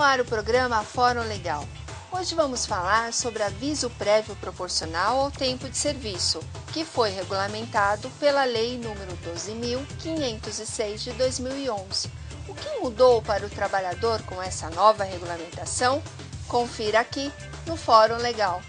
ar o programa Fórum Legal. Hoje vamos falar sobre aviso prévio proporcional ao tempo de serviço, que foi regulamentado pela Lei nº 12.506 de 2011. O que mudou para o trabalhador com essa nova regulamentação? Confira aqui no Fórum Legal.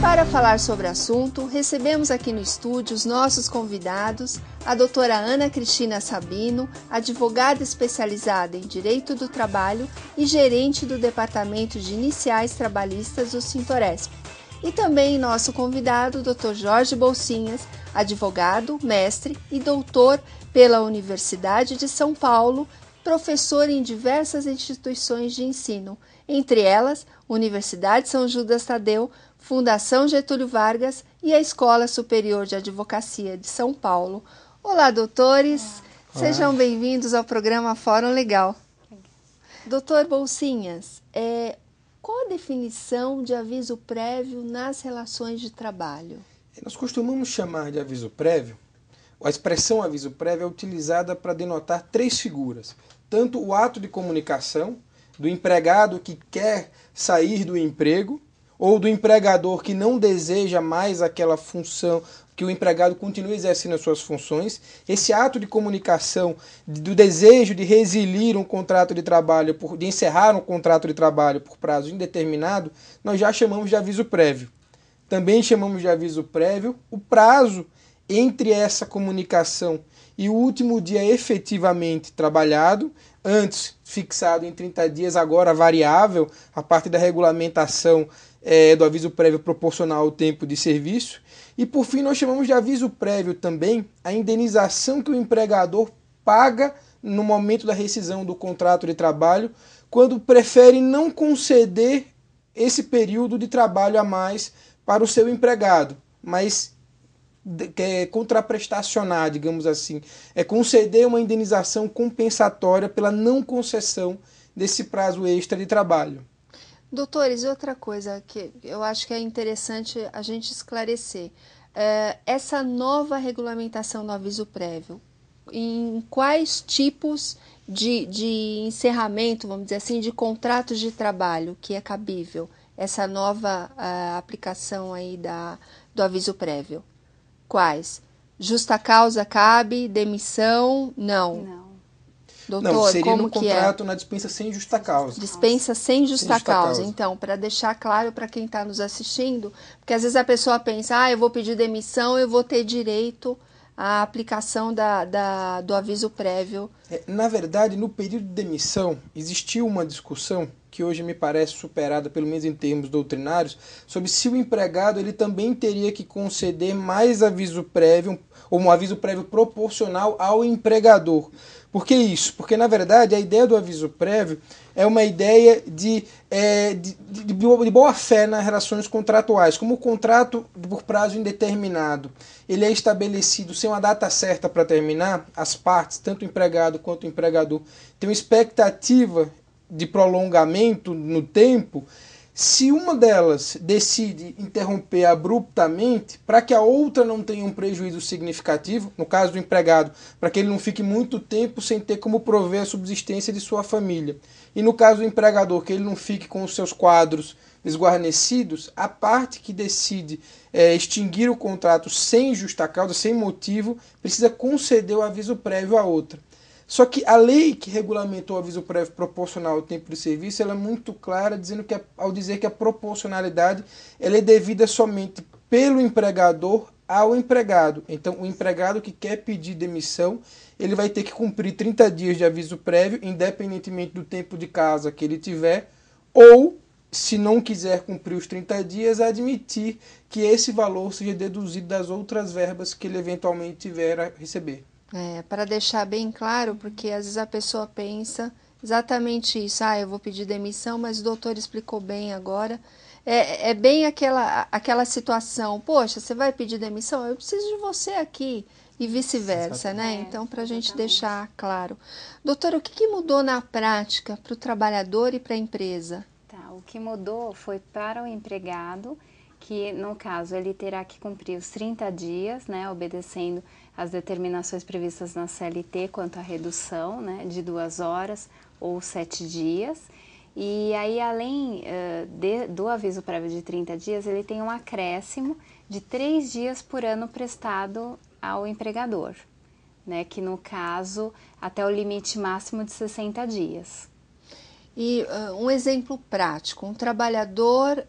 Para falar sobre o assunto, recebemos aqui no estúdio os nossos convidados, a doutora Ana Cristina Sabino, advogada especializada em Direito do Trabalho e gerente do Departamento de Iniciais Trabalhistas do Sintoresp. E também nosso convidado, o Dr. Jorge Bolsinhas, advogado, mestre e doutor pela Universidade de São Paulo, professor em diversas instituições de ensino, entre elas Universidade São Judas Tadeu, Fundação Getúlio Vargas e a Escola Superior de Advocacia de São Paulo. Olá, doutores! Olá. Sejam bem-vindos ao programa Fórum Legal. Doutor Bolsinhas, qual a definição de aviso prévio nas relações de trabalho? Nós costumamos chamar de aviso prévio, a expressão aviso prévio é utilizada para denotar três figuras. Tanto o ato de comunicação do empregado que quer sair do emprego, ou do empregador que não deseja mais aquela função, que o empregado continue exercendo as suas funções. Esse ato de comunicação, do desejo de resiliar um contrato de trabalho, de encerrar um contrato de trabalho por prazo indeterminado, nós já chamamos de aviso prévio. Também chamamos de aviso prévio o prazo entre essa comunicação e o último dia efetivamente trabalhado, antes fixado em 30 dias, agora variável, a partir da regulamentação do aviso prévio proporcional ao tempo de serviço. E por fim nós chamamos de aviso prévio também a indenização que o empregador paga no momento da rescisão do contrato de trabalho, quando prefere não conceder esse período de trabalho a mais para o seu empregado, mas contraprestacionar, digamos assim, conceder uma indenização compensatória pela não concessão desse prazo extra de trabalho. Doutores, outra coisa que eu acho que é interessante a gente esclarecer, essa nova regulamentação do aviso prévio, em quais tipos de encerramento, vamos dizer assim, de contratos de trabalho que é cabível essa nova aplicação aí do aviso prévio? Quais? Justa causa cabe, demissão, não. Doutor, não, seria como no contrato na dispensa sem justa causa. Dispensa sem justa causa. Então, para deixar claro para quem está nos assistindo, porque às vezes a pessoa pensa, eu vou pedir demissão, eu vou ter direito à aplicação do aviso prévio. Na verdade, no período de demissão, existiu uma discussão que hoje me parece superada, pelo menos em termos doutrinários, sobre se o empregado ele também teria que conceder mais aviso prévio, ou um aviso prévio proporcional ao empregador. Por que isso? Porque, na verdade, a ideia do aviso prévio é uma ideia de boa-fé nas relações contratuais. Como o contrato por prazo indeterminado ele é estabelecido sem uma data certa para terminar, as partes, tanto o empregado quanto o empregador, têm uma expectativa de prolongamento no tempo. Se uma delas decide interromper abruptamente, para que a outra não tenha um prejuízo significativo, no caso do empregado, para que ele não fique muito tempo sem ter como prover a subsistência de sua família, e no caso do empregador, que ele não fique com os seus quadros desguarnecidos, a parte que decide extinguir o contrato sem justa causa, sem motivo, precisa conceder o aviso prévio à outra. Só que a lei que regulamentou o aviso prévio proporcional ao tempo de serviço ela é muito clara, ao dizer que a proporcionalidade ela é devida somente pelo empregador ao empregado. Então, o empregado que quer pedir demissão, ele vai ter que cumprir 30 dias de aviso prévio, independentemente do tempo de casa que ele tiver, ou, se não quiser cumprir os 30 dias, admitir que esse valor seja deduzido das outras verbas que ele eventualmente tiver a receber. Para deixar bem claro, porque às vezes a pessoa pensa exatamente isso, eu vou pedir demissão, mas o doutor explicou bem agora. É bem aquela situação, poxa, você vai pedir demissão? Eu preciso de você aqui, e vice-versa, né? Então, para a gente deixar claro. Doutor, o que mudou na prática para o trabalhador e para a empresa? O O que mudou foi para o empregado, que no caso ele terá que cumprir os 30 dias, né, obedecendo as determinações previstas na CLT quanto à redução, né, de 2 horas ou 7 dias. E aí, além do aviso prévio de 30 dias, ele tem um acréscimo de 3 dias por ano prestado ao empregador, né, que no caso até o limite máximo de 60 dias. E um exemplo prático, um trabalhador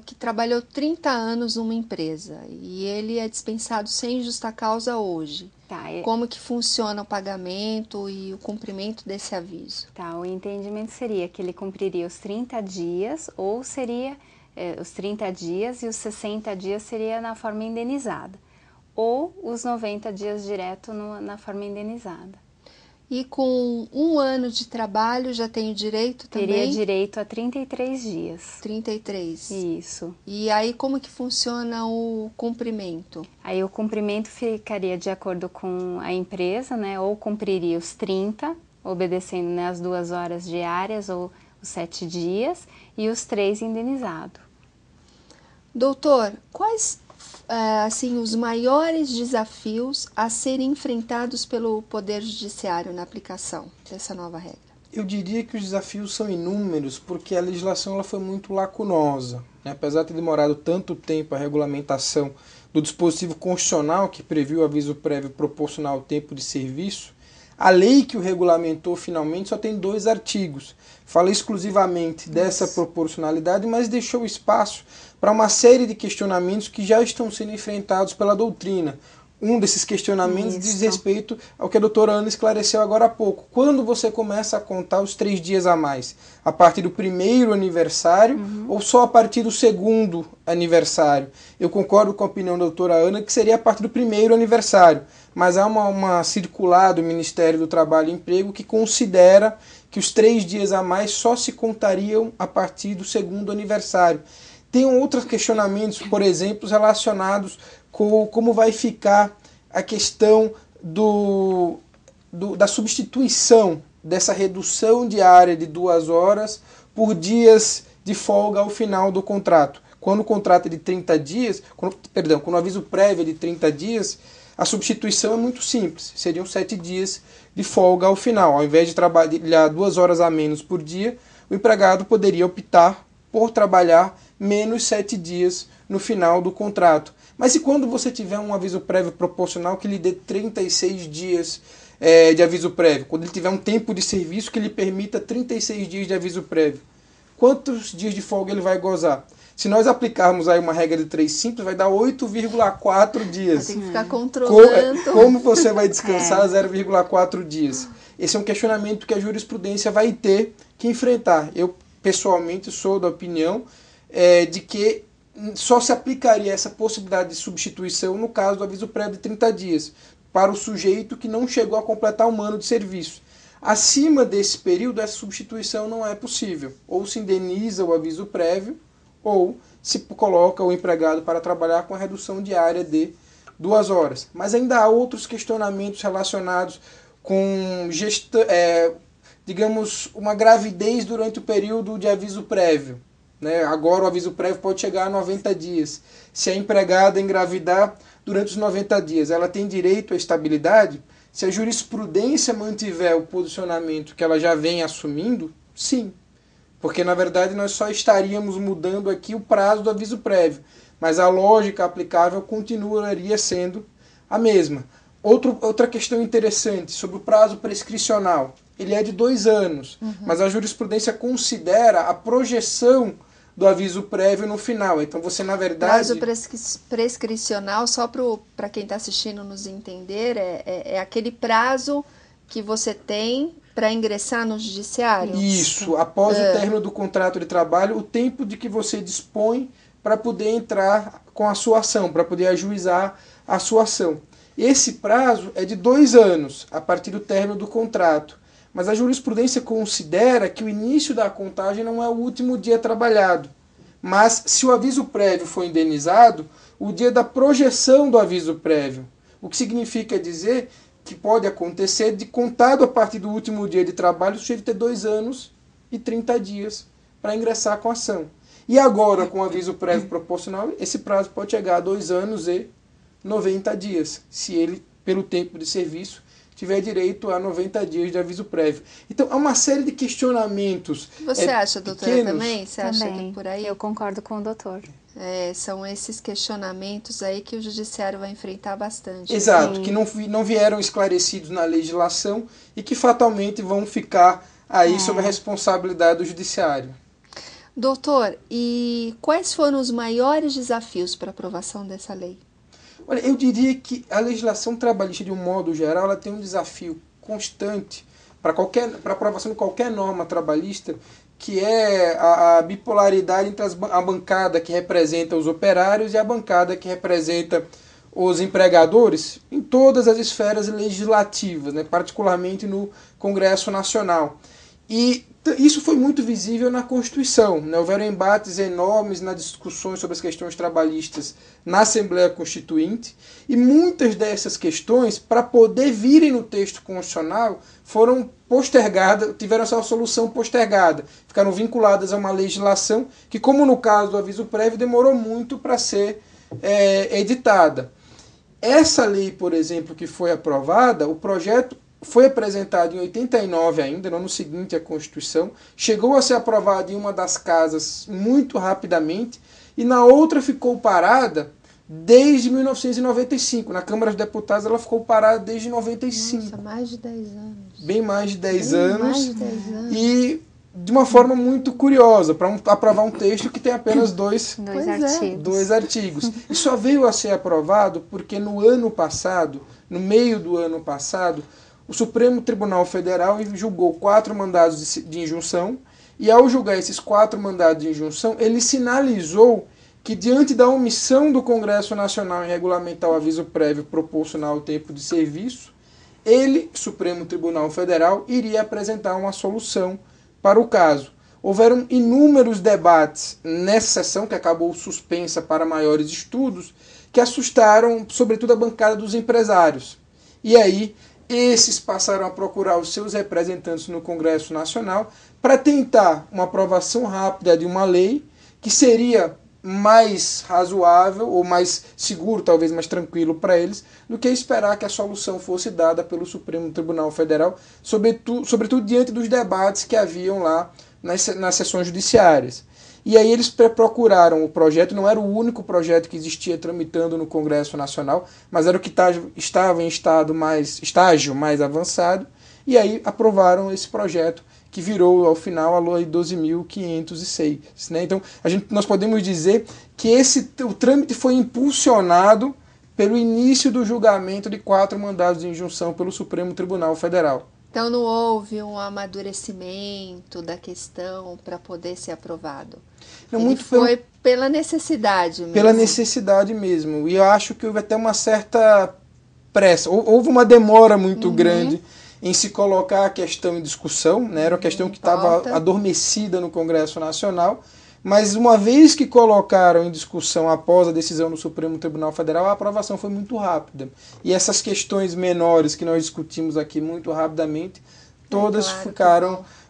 que trabalhou 30 anos numa empresa e ele é dispensado sem justa causa hoje. Tá, como que funciona o pagamento e o cumprimento desse aviso? Tá, o entendimento seria que ele cumpriria os 30 dias ou seria os 30 dias e os 60 dias seria na forma indenizada ou os 90 dias direto na forma indenizada. E com 1 ano de trabalho já tem o direito também? Teria direito a 33 dias. 33. Isso. E aí como que funciona o cumprimento? Aí o cumprimento ficaria de acordo com a empresa, né? Ou cumpriria os 30, obedecendo, né, as 2 horas diárias ou os 7 dias, e os 3 indenizado. Doutor, quais assim, os maiores desafios a serem enfrentados pelo Poder Judiciário na aplicação dessa nova regra? Eu diria que os desafios são inúmeros, porque a legislação ela foi muito lacunosa, né? Apesar de ter demorado tanto tempo a regulamentação do dispositivo constitucional que previu o aviso prévio proporcional ao tempo de serviço, a lei que o regulamentou finalmente só tem 2 artigos. Fala exclusivamente dessa proporcionalidade, mas deixou espaço para uma série de questionamentos que já estão sendo enfrentados pela doutrina. Um desses questionamentos diz respeito ao que a doutora Ana esclareceu agora há pouco. Quando você começa a contar os 3 dias a mais? A partir do 1º aniversário ou só a partir do 2º aniversário? Eu concordo com a opinião da doutora Ana que seria a partir do 1º aniversário, mas há uma circular do Ministério do Trabalho e Emprego que considera que os 3 dias a mais só se contariam a partir do 2º aniversário. Tem outros questionamentos, por exemplo, relacionados com como vai ficar a questão da substituição dessa redução diária de 2 horas por dias de folga ao final do contrato. Quando o contrato é de 30 dias, quando o aviso prévio é de 30 dias, a substituição é muito simples, seriam 7 dias de folga ao final. Ao invés de trabalhar 2 horas a menos por dia, o empregado poderia optar por trabalhar menos 7 dias no final do contrato. Mas e quando você tiver um aviso prévio proporcional que lhe dê 36 dias de aviso prévio? Quando ele tiver um tempo de serviço que lhe permita 36 dias de aviso prévio? Quantos dias de folga ele vai gozar? Se nós aplicarmos aí uma regra de 3 simples, vai dar 8,4 dias. Tem que ficar controlando. Como você vai descansar 0,4 dias? Esse é um questionamento que a jurisprudência vai ter que enfrentar. Eu, pessoalmente, sou da opinião de que só se aplicaria essa possibilidade de substituição no caso do aviso prévio de 30 dias, para o sujeito que não chegou a completar 1 ano de serviço. Acima desse período, essa substituição não é possível. Ou se indeniza o aviso prévio, ou se coloca o empregado para trabalhar com a redução diária de 2 horas. Mas ainda há outros questionamentos relacionados com, digamos, uma gravidez durante o período de aviso prévio. Né? Agora o aviso prévio pode chegar a 90 dias. Se a empregada engravidar durante os 90 dias, ela tem direito à estabilidade? Se a jurisprudência mantiver o posicionamento que ela já vem assumindo, sim. Porque, na verdade, nós só estaríamos mudando aqui o prazo do aviso prévio. Mas a lógica aplicável continuaria sendo a mesma. Outra questão interessante sobre o prazo prescricional. Ele é de 2 anos, mas a jurisprudência considera a projeção do aviso prévio no final. Então você, na verdade... Prazo prescricional, só para quem está assistindo nos entender, é aquele prazo que você tem para ingressar no judiciário? Isso, após o término do contrato de trabalho, o tempo de que você dispõe para poder entrar com a sua ação, para poder ajuizar a sua ação. Esse prazo é de 2 anos, a partir do término do contrato. Mas a jurisprudência considera que o início da contagem não é o último dia trabalhado. Mas se o aviso prévio for indenizado, o dia da projeção do aviso prévio. O que significa dizer que pode acontecer de contado a partir do último dia de trabalho, o sujeito ter 2 anos e 30 dias para ingressar com a ação. E agora, com o aviso prévio proporcional, esse prazo pode chegar a 2 anos e 90 dias, se ele, pelo tempo de serviço, tiver direito a 90 dias de aviso prévio. Então, há uma série de questionamentos. Você acha, doutora, pequenos. Também? Você acha Também. que por aí? Eu concordo com o doutor. São esses questionamentos aí que o judiciário vai enfrentar bastante. Exato, que não vieram esclarecidos na legislação e que fatalmente vão ficar aí sob a responsabilidade do judiciário. Doutor, e quais foram os maiores desafios para a aprovação dessa lei? Olha, eu diria que a legislação trabalhista, de um modo geral, ela tem um desafio constante para a aprovação de qualquer norma trabalhista, que é a bipolaridade entre a bancada que representa os operários e a bancada que representa os empregadores em todas as esferas legislativas, né, particularmente no Congresso Nacional. E isso foi muito visível na Constituição, né? Houveram embates enormes nas discussões sobre as questões trabalhistas na Assembleia Constituinte, e muitas dessas questões, para poder virem no texto constitucional, foram postergadas, tiveram sua solução postergada, ficaram vinculadas a uma legislação que, como no caso do aviso prévio, demorou muito para ser editada. Essa lei, por exemplo, que foi aprovada, o projeto foi apresentado em 89 ainda, no ano seguinte à Constituição, chegou a ser aprovado em uma das casas muito rapidamente, e na outra ficou parada desde 1995. Na Câmara dos Deputados ela ficou parada desde 95. Nossa, mais de 10 anos. Bem mais de 10 anos. Mais de 10 anos. E de uma forma muito curiosa, para aprovar um texto que tem apenas dois artigos. E só veio a ser aprovado porque no meio do ano passado, o Supremo Tribunal Federal julgou 4 mandados de injunção, e ao julgar esses 4 mandados de injunção, ele sinalizou que, diante da omissão do Congresso Nacional em regulamentar o aviso prévio proporcional ao tempo de serviço, ele, Supremo Tribunal Federal, iria apresentar uma solução para o caso. Houveram inúmeros debates nessa sessão, que acabou suspensa para maiores estudos, que assustaram, sobretudo, a bancada dos empresários. E aí, esses passaram a procurar os seus representantes no Congresso Nacional para tentar uma aprovação rápida de uma lei que seria mais razoável ou mais seguro, talvez mais tranquilo para eles, do que esperar que a solução fosse dada pelo Supremo Tribunal Federal, sobretudo diante dos debates que haviam lá nas sessões judiciárias. E aí eles procuraram o projeto, não era o único projeto que existia tramitando no Congresso Nacional, mas era o que estava em estágio mais avançado, e aí aprovaram esse projeto, que virou, ao final, a Lei 12.506. Né? Então, nós podemos dizer que o trâmite foi impulsionado pelo início do julgamento de 4 mandados de injunção pelo Supremo Tribunal Federal. Então não houve um amadurecimento da questão para poder ser aprovado. Foi pela necessidade mesmo. Pela necessidade mesmo. E eu acho que houve até uma certa pressa. Houve uma demora muito grande em se colocar a questão em discussão. Né? Era uma questão que estava adormecida no Congresso Nacional. Mas uma vez que colocaram em discussão após a decisão do Supremo Tribunal Federal, a aprovação foi muito rápida. E essas questões menores que nós discutimos aqui muito rapidamente, todas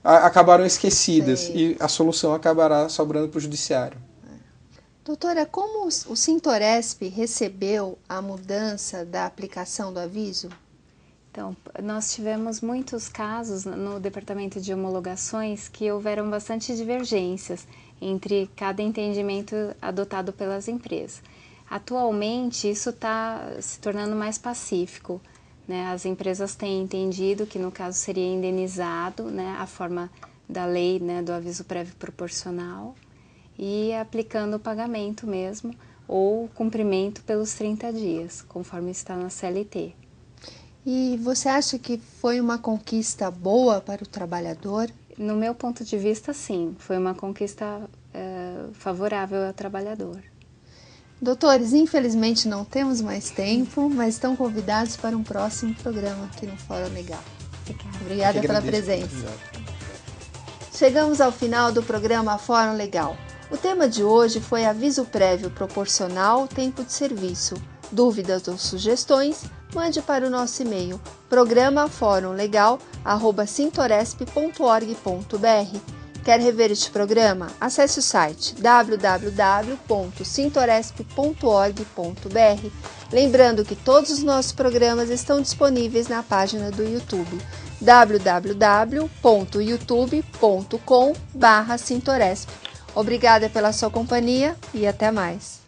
acabaram esquecidas. Sim. E a solução acabará sobrando para o Judiciário. Doutora, como o Sintoresp recebeu a mudança da aplicação do aviso? Então, nós tivemos muitos casos no Departamento de Homologações que houveram bastante divergências entre cada entendimento adotado pelas empresas. Atualmente, isso está se tornando mais pacífico, né? As empresas têm entendido que, no caso, seria indenizado, né, a forma da lei, né, do aviso prévio proporcional, e aplicando o pagamento mesmo, ou cumprimento pelos 30 dias, conforme está na CLT. E você acha que foi uma conquista boa para o trabalhador? No meu ponto de vista, sim. Foi uma conquista favorável ao trabalhador. Doutores, infelizmente não temos mais tempo, mas estão convidados para um próximo programa aqui no Fórum Legal. Obrigada pela presença. Chegamos ao final do programa Fórum Legal. O tema de hoje foi aviso prévio proporcional tempo de serviço. Dúvidas ou sugestões? Mande para o nosso e-mail programaforumlegal@sintoresp.org.br. Quer rever este programa? Acesse o site www.sintoresp.org.br. Lembrando que todos os nossos programas estão disponíveis na página do YouTube www.youtube.com/Sintoresp. Obrigada pela sua companhia e até mais.